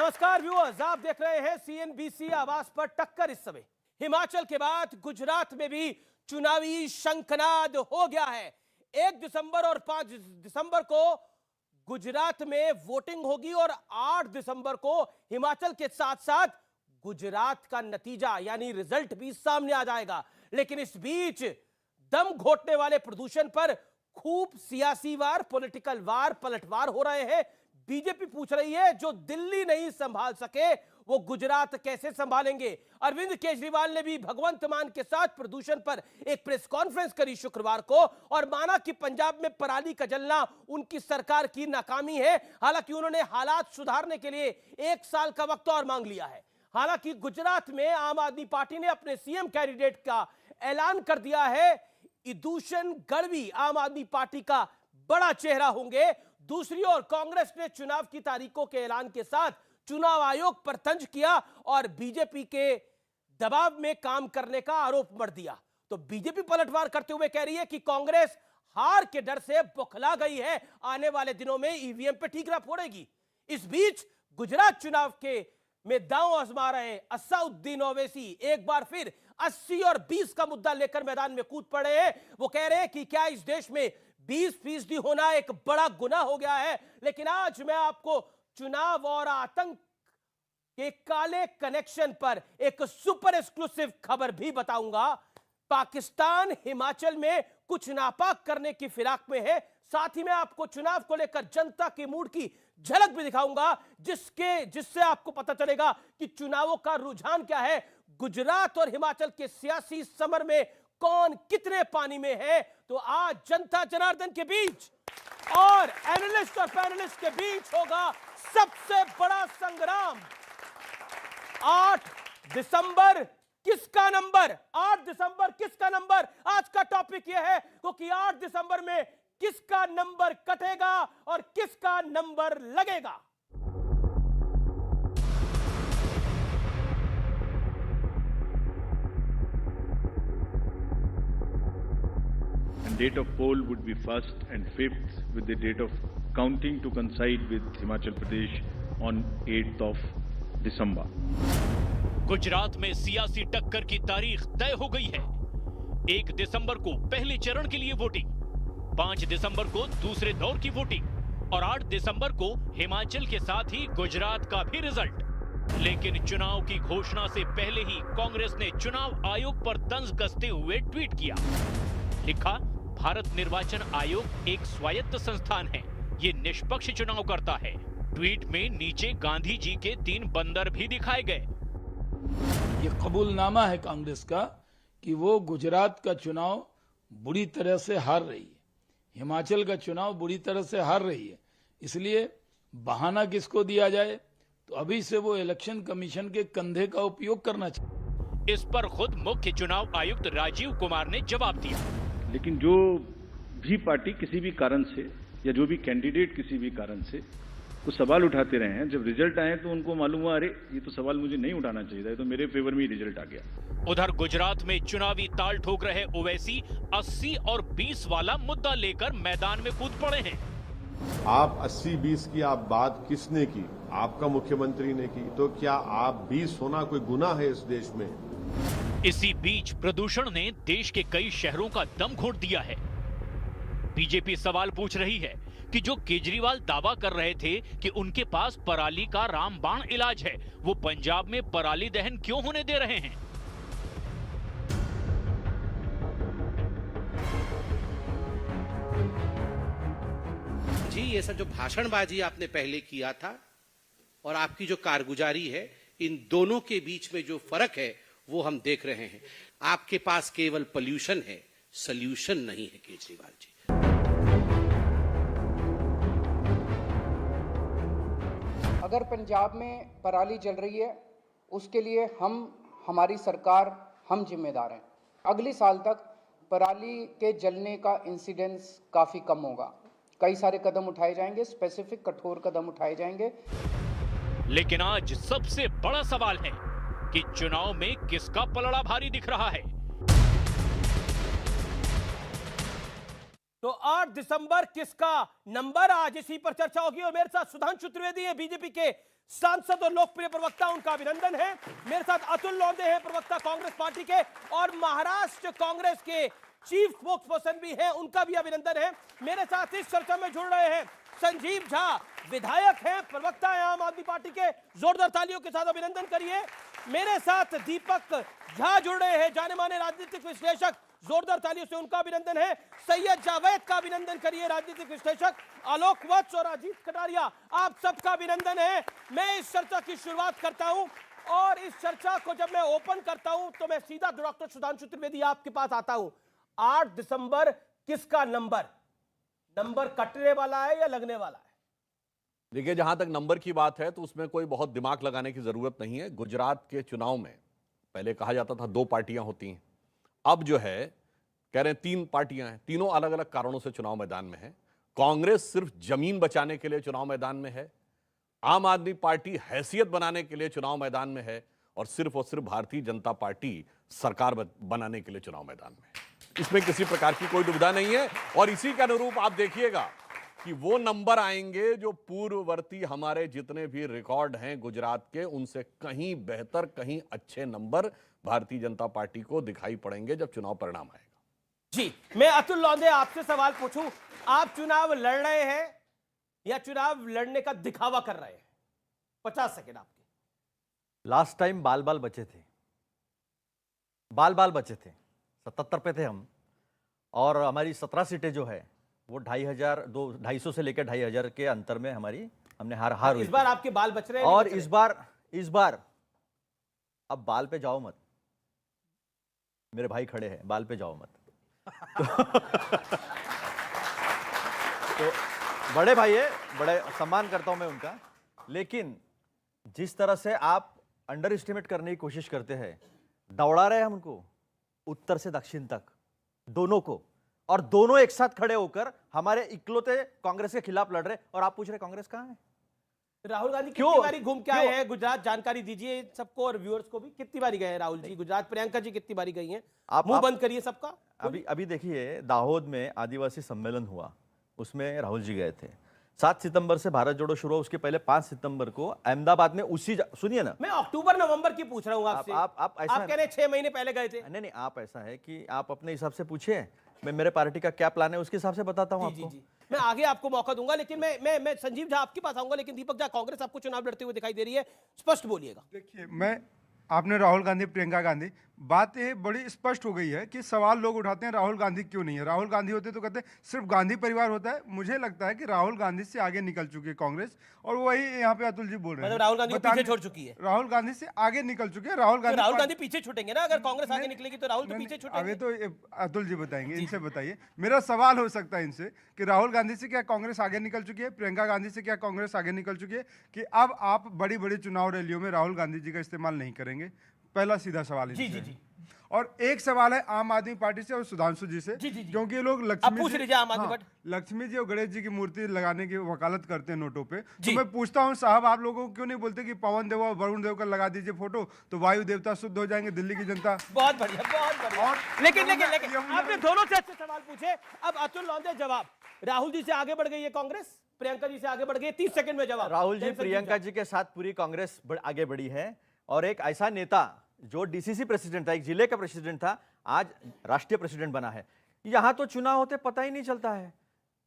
नमस्कार व्यूअर्स, आप देख रहे हैं सीएनबीसी आवाज पर टक्कर। इस समय हिमाचल के बाद गुजरात में भी चुनावी शंखनाद हो गया है। 1 दिसंबर और 5 दिसंबर को गुजरात में वोटिंग होगी और 8 दिसंबर को हिमाचल के साथ साथ गुजरात का नतीजा यानी रिजल्ट भी सामने आ जाएगा। लेकिन इस बीच दम घोटने वाले प्रदूषण पर खूब सियासी वार, पॉलिटिकल वार, पलटवार हो रहे हैं। बीजेपी पूछ रही है जो दिल्ली नहीं संभाल सके वो गुजरात कैसे संभालेंगे। अरविंद केजरीवाल ने भी भगवंत मान के साथ प्रदूषण पर एक प्रेस कॉन्फ्रेंस करी शुक्रवार को और माना कि पंजाब में पराली का जलना उनकी सरकार की नाकामी है। हालांकि उन्होंने हालात सुधारने के लिए 1 साल का वक्त और मांग लिया है। हालांकि गुजरात में आम आदमी पार्टी ने अपने सीएम कैंडिडेट का ऐलान कर दिया है। ईदूषण गढ़वी आम आदमी पार्टी का बड़ा चेहरा होंगे। दूसरी ओर कांग्रेस ने चुनाव की तारीखों के ऐलान के साथ चुनाव आयोग पर तंज किया और बीजेपी के दबाव में काम करने का आरोप मढ़ दिया। तो बीजेपी पलटवार करते हुए कह रही है कि कांग्रेस हार के डर से बौखला गई है, आने वाले दिनों में ईवीएम पे ठीकरा फोड़ेगी। इस बीच गुजरात चुनाव के में दांव आजमा रहे असदुद्दीन ओवैसी एक बार फिर 80 और 20 का मुद्दा लेकर मैदान में कूद पड़े हैं। वो कह रहे हैं कि क्या इस देश में 20% होना एक बड़ा गुनाह हो गया है। लेकिन आज मैं आपको चुनाव और आतंक के काले कनेक्शन पर एक सुपर एक्सक्लूसिव खबर भी बताऊंगा। पाकिस्तान हिमाचल में कुछ नापाक करने की फिराक में है। साथ ही मैं आपको चुनाव को लेकर जनता के मूड की झलक भी दिखाऊंगा जिससे आपको पता चलेगा कि चुनावों का रुझान क्या है। गुजरात और हिमाचल के सियासी समर में कौन कितने पानी में है। तो आज जनता जनार्दन के बीच और एनालिस्ट और पैनलिस्ट के बीच होगा सबसे बड़ा संग्राम। 8 दिसंबर किसका नंबर, 8 दिसंबर किसका नंबर, आज का टॉपिक यह है क्योंकि 8 दिसंबर में किसका नंबर कटेगा और किसका नंबर लगेगा। Date of poll would be 1st and 5th, with the date of counting to coincide with Himachal Pradesh on 8th of December. Gujarat में सियासी टक्कर की तारीख तय हो गई है। 1 दिसंबर को पहले चरण के लिए वोटिंग, 5 दिसंबर को दूसरे दौर की वोटिंग और 8 दिसंबर को हिमाचल के साथ ही गुजरात का भी रिजल्ट। लेकिन चुनाव की घोषणा से पहले ही कांग्रेस ने चुनाव आयोग पर तंज कसते हुए ट्वीट किया। लिखा, भारत निर्वाचन आयोग एक स्वायत्त संस्थान है, ये निष्पक्ष चुनाव करता है। ट्वीट में नीचे गांधी जी के 3 बंदर भी दिखाए गए। ये कबूलनामा है कांग्रेस का कि वो गुजरात का चुनाव बुरी तरह से हार रही है, हिमाचल का चुनाव बुरी तरह से हार रही है। इसलिए बहाना किसको दिया जाए, तो अभी से वो इलेक्शन कमीशन के कंधे का उपयोग करना चाहिए। इस पर खुद मुख्य चुनाव आयुक्त राजीव कुमार ने जवाब दिया। लेकिन जो भी पार्टी किसी भी कारण से या जो भी कैंडिडेट किसी भी कारण से वो सवाल उठाते रहे हैं, जब रिजल्ट आए तो उनको मालूम हुआ अरे ये तो सवाल मुझे नहीं उठाना चाहिए था, ये तो मेरे फेवर में ही रिजल्ट आ गया। उधर गुजरात में चुनावी ताल ठोक रहे ओवैसी 80 और 20 वाला मुद्दा लेकर मैदान में कूद पड़े हैं। आप 80-20 की आप बात किसने की? आपका मुख्यमंत्री ने की। तो क्या आप 20 होना कोई गुनाह है इस देश में? इसी बीच प्रदूषण ने देश के कई शहरों का दम घोट दिया है। बीजेपी सवाल पूछ रही है कि जो केजरीवाल दावा कर रहे थे कि उनके पास पराली का रामबाण इलाज है, वो पंजाब में पराली दहन क्यों होने दे रहे हैं। जी, ये सब जो भाषणबाजी आपने पहले किया था और आपकी जो कारगुजारी है, इन दोनों के बीच में जो फर्क है वो हम देख रहे हैं। आपके पास केवल पोल्यूशन है, सॉल्यूशन नहीं है केजरीवाल जी। अगर पंजाब में पराली जल रही है उसके लिए हमारी सरकार हम जिम्मेदार हैं। अगले साल तक पराली के जलने का इंसिडेंस काफ़ी कम होगा। कई सारे कदम उठाए जाएंगे, स्पेसिफिक कठोर कदम उठाए जाएंगे। लेकिन आज सबसे बड़ा सवाल है कि चुनाव में किसका पलड़ा भारी दिख रहा है। तो 8 दिसंबर किसका नंबर, आज इसी पर चर्चा होगी। और मेरे साथ सुधांशु त्रिवेदी है, बीजेपी के सांसद और लोकप्रिय प्रवक्ता, उनका अभिनंदन है। मेरे साथ अतुल लोंढे हैं, प्रवक्ता कांग्रेस पार्टी के और महाराष्ट्र कांग्रेस के चीफ स्पोक्स पर्सन भी हैं, उनका भी अभिनंदन है। मेरे साथ इस चर्चा में जुड़ रहे हैं संजीव झा, विधायक हैं, प्रवक्ता हैं आम आदमी पार्टी के, जोरदार तालियों के साथ अभिनंदन करिए। मेरे साथ दीपक झा जुड़ रहे हैं, जाने माने राजनीतिक विश्लेषक, जोरदार तालियों से उनका अभिनंदन है। सैयद जावेद का अभिनंदन करिए, राजनीतिक विश्लेषक। आलोक वत्स और अजीत कटारिया, आप सबका अभिनंदन है। मैं इस चर्चा की शुरुआत करता हूं और इस चर्चा को जब मैं ओपन करता हूं तो मैं सीधा डॉक्टर सुधांशु त्रिवेदी आपके पास आता हूं। 8 दिसंबर किसका नंबर कटने वाला है या लगने वाला है? देखिए, जहां तक नंबर की बात है तो उसमें कोई बहुत दिमाग लगाने की जरूरत नहीं है। गुजरात के चुनाव में पहले कहा जाता था 2 पार्टियां होती हैं, अब जो है कह रहे हैं 3 पार्टियां हैं, तीनों अलग अलग कारणों से चुनाव मैदान में है। कांग्रेस सिर्फ जमीन बचाने के लिए चुनाव मैदान में है, आम आदमी पार्टी हैसियत बनाने के लिए चुनाव मैदान में है, और सिर्फ भारतीय जनता पार्टी सरकार बनाने के लिए चुनाव मैदान में है। इसमें किसी प्रकार की कोई दुविधा नहीं है। और इसी के अनुरूप आप देखिएगा कि वो नंबर आएंगे जो पूर्ववर्ती हमारे जितने भी रिकॉर्ड हैं गुजरात के, उनसे कहीं बेहतर, कहीं अच्छे नंबर भारतीय जनता पार्टी को दिखाई पड़ेंगे जब चुनाव परिणाम आएगा। जी, मैं अतुल लोंढे आपसे सवाल पूछूं, आप चुनाव लड़ रहे हैं या चुनाव लड़ने का दिखावा कर रहे हैं? 50 सेकंड आपके। लास्ट टाइम बाल बचे थे, बाल बचे थे, 77 पे थे हम, और हमारी 17 सीटें जो है वो 250 से लेकर 2500 के अंतर में हमने हार हुई। इस बार आपके बाल बच रहे हैं और इस बार अब बाल पे जाओ मत, मेरे भाई खड़े हैं, बाल पे जाओ मत। तो बड़े भाई है, बड़े सम्मान करता हूं मैं उनका, लेकिन जिस तरह से आप अंडर एस्टिमेट करने की कोशिश करते हैं, दौड़ा रहे हैं हम उनको उत्तर से दक्षिण तक, दोनों को, और दोनों एक साथ खड़े होकर हमारे इकलौते कांग्रेस के खिलाफ लड़ रहे, और आप पूछ रहे कांग्रेस कहां है? राहुल गांधी कितनी बारी घूम के आए हैं गुजरात? जानकारी दीजिए सबको और व्यूअर्स को भी, कितनी बारी गए हैं राहुल जी गुजरात? प्रियंका जी कितनी बारी गई हैं? आप मुंह बंद करिए सबका। अभी देखिए, दाहोद में आदिवासी सम्मेलन हुआ, उसमें राहुल जी गए थे। 7 सितंबर से भारत जोड़ो शुरू हुआ, उसके पहले 5 सितंबर को अहमदाबाद में सुनिए ना, मैं अक्टूबर नवंबर की पूछ रहा हूं आपसे। आप कह रहे हैं 6 महीने पहले गए थे। नहीं, आप ऐसा है कि आप अपने हिसाब से पूछिए, मैं मेरे पार्टी का क्या प्लान है उसके हिसाब से बताता हूं आपको। मैं आगे आपको मौका दूंगा, लेकिन मैं संजीव झा आपके पास आऊंगा, लेकिन दीपक झा, कांग्रेस आपको चुनाव लड़ते हुए दिखाई दे रही है, स्पष्ट बोलिएगा। देखिए, आपने राहुल गांधी, प्रियंका गांधी, बात ये बड़ी स्पष्ट हो गई है कि सवाल लोग उठाते हैं राहुल गांधी क्यों नहीं है। राहुल गांधी होते तो कहते हैं सिर्फ गांधी परिवार होता है। मुझे लगता है कि राहुल गांधी से आगे निकल चुकी है कांग्रेस, और वही यहाँ पे अतुल जी बोल रहे हैं, मतलब राहुल गांधी पीछे छोड़ चुकी है। राहुल गांधी से आगे निकल चुके हैं। राहुल गांधी पीछे छूटेंगे ना? अगर कांग्रेस आगे निकलेगी तो राहुल तो पीछे छूटेंगे। अभी तो अतुल जी बताएंगे, इनसे बताइए। मेरा सवाल हो सकता है इनसे कि राहुल गांधी से क्या कांग्रेस आगे निकल चुकी है? प्रियंका गांधी से क्या कांग्रेस आगे निकल चुकी है कि अब आप बड़ी बड़ी चुनाव रैलियों में राहुल गांधी जी का इस्तेमाल नहीं करेंगे? पहला सीधा सवाल जी। और एक सवाल है आम आदमी पार्टी से और सुधांशु जी से, क्योंकि ये लोग लक्ष्मी जी और गणेश जी की मूर्ति लगाने की वकालत करते हैं नोटों पे। तो मैं पूछता हूँ साहब, आप लोगों को क्यों नहीं बोलते कि पवन देव और वरुण देव का लगा दीजिए फोटो, तो वायु देवता शुद्ध हो जाएंगे, दिल्ली की जनता। बहुत बढ़िया, बहुत बढ़िया। लेकिन आपने दोनों से अच्छे सवाल पूछे। अब अतुल लोंढे जवाब, राहुल जी से आगे बढ़ गई है कांग्रेस, प्रियंका जी से आगे बढ़ गई, 30 सेकंड में जवाब। राहुल जी, प्रियंका जी के साथ पूरी कांग्रेस आगे बढ़ी है, और एक ऐसा नेता जो डीसीसी प्रेसिडेंट था, एक जिले का प्रेसिडेंट था, आज राष्ट्रीय प्रेसिडेंट बना है। यहां तो चुनाव होते पता ही नहीं चलता है।